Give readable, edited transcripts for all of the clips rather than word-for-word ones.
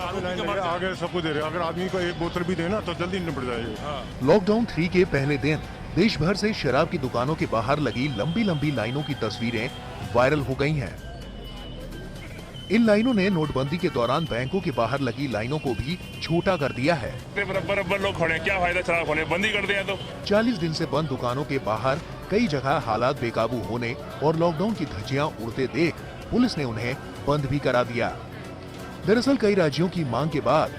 आगे सबको दे रहे, अगर आदमी को एक बोतल भी देना तो जल्दी निपट जाएगा। लॉकडाउन 3 के पहले दिन देश भर से शराब की दुकानों के बाहर लगी लंबी लंबी लाइनों की तस्वीरें वायरल हो गई हैं। इन लाइनों ने नोटबंदी के दौरान बैंकों के बाहर लगी लाइनों को भी छोटा कर दिया है। बराबर लोग खड़े हैं, क्या फायदा शराब खोले, बंदी कर दिया तो। 40 दिन से बंद दुकानों के बाहर कई जगह हालात बेकाबू होने और लॉकडाउन की धज्जियां उड़ते देख पुलिस ने उन्हें बंद भी करा दिया। दरअसल कई राज्यों की मांग के बाद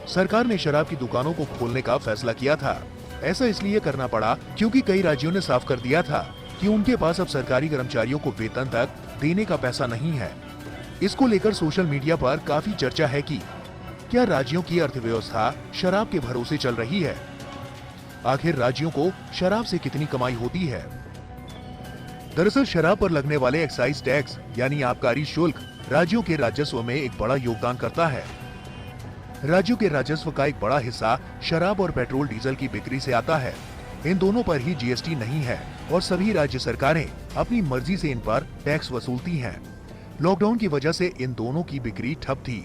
सरकार ने शराब की दुकानों को खोलने का फैसला किया था। ऐसा इसलिए करना पड़ा क्योंकि कई राज्यों ने साफ कर दिया था कि उनके पास अब सरकारी कर्मचारियों को वेतन तक देने का पैसा नहीं है। इसको लेकर सोशल मीडिया पर काफी चर्चा है कि क्या राज्यों की अर्थव्यवस्था शराब के भरोसे चल रही है? आखिर राज्यों को शराब से कितनी कमाई होती है? दरअसल शराब पर लगने वाले एक्साइज टैक्स यानी आबकारी शुल्क राज्यों के राजस्व में एक बड़ा योगदान करता है। राज्यों के राजस्व का एक बड़ा हिस्सा शराब और पेट्रोल डीजल की बिक्री से आता है। इन दोनों पर ही जीएसटी नहीं है और सभी राज्य सरकारें अपनी मर्जी से इन पर टैक्स वसूलती हैं। लॉकडाउन की वजह से इन दोनों की बिक्री ठप थी।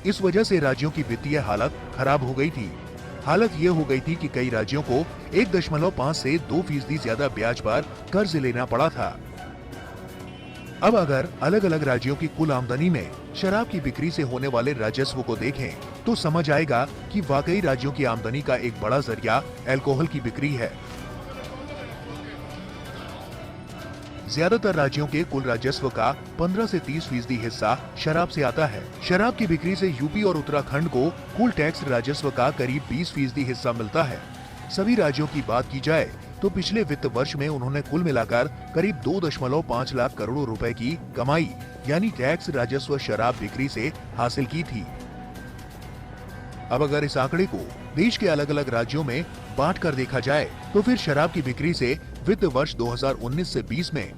इस वजह से राज्यों की वित्तीय हालत खराब हो गई थी। हालत ये हो गई थी कि कई राज्यों को 1.5 से 2% ज्यादा ब्याज पर कर्ज लेना पड़ा था। अब अगर अलग अलग राज्यों की कुल आमदनी में शराब की बिक्री से होने वाले राजस्व को देखें तो समझ आएगा कि वाकई राज्यों की आमदनी का एक बड़ा जरिया अल्कोहल की बिक्री है। ज्यादातर राज्यों के कुल राजस्व का 15 से 30% हिस्सा शराब से आता है। शराब की बिक्री से यूपी और उत्तराखंड को कुल टैक्स राजस्व का करीब 20% हिस्सा मिलता है। सभी राज्यों की बात की जाए तो पिछले वित्त वर्ष में उन्होंने कुल मिलाकर करीब 2.5 लाख करोड़ रुपए की कमाई यानी टैक्स राजस्व शराब बिक्री से हासिल की थी। अब अगर इस आंकड़े को देश के अलग अलग राज्यों में बांट कर देखा जाए तो फिर शराब की बिक्री से वित्त वर्ष 2019 से 20 में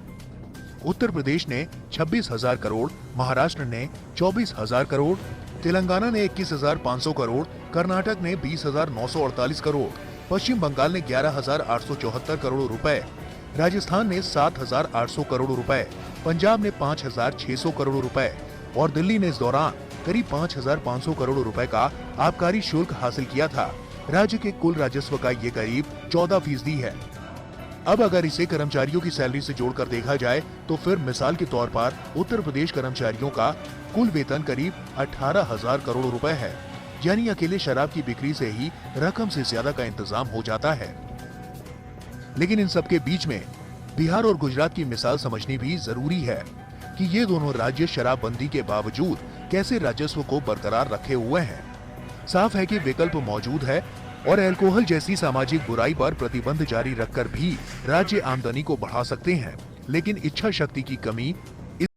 उत्तर प्रदेश ने 26,000 करोड़, महाराष्ट्र ने 24,000 करोड़, तेलंगाना ने 21,500 करोड़, कर्नाटक ने 20,948 करोड़, पश्चिम बंगाल ने 11,874 करोड़ रुपए, राजस्थान ने 7,800 करोड़ रुपए, पंजाब ने 5,600 करोड़ रुपए और दिल्ली ने इस दौरान करीब 5,500 करोड़ रुपए का आबकारी शुल्क हासिल किया था। राज्य के कुल राजस्व का ये करीब 14% है। अब अगर इसे कर्मचारियों की सैलरी से जोड़कर देखा जाए तो फिर मिसाल के तौर पर उत्तर प्रदेश कर्मचारियों का कुल वेतन करीब 18,000 करोड़ रुपए है, यानी अकेले शराब की बिक्री से ही रकम से ज्यादा का इंतजाम हो जाता है। लेकिन इन सबके बीच में बिहार और गुजरात की मिसाल समझनी भी जरूरी है कि ये दोनों राज्य शराबबंदी के बावजूद कैसे राजस्व को बरकरार रखे हुए हैं। साफ है कि विकल्प मौजूद है और अल्कोहल जैसी सामाजिक बुराई पर प्रतिबंध जारी रखकर भी राज्य आमदनी को बढ़ा सकते हैं, लेकिन इच्छा शक्ति की कमी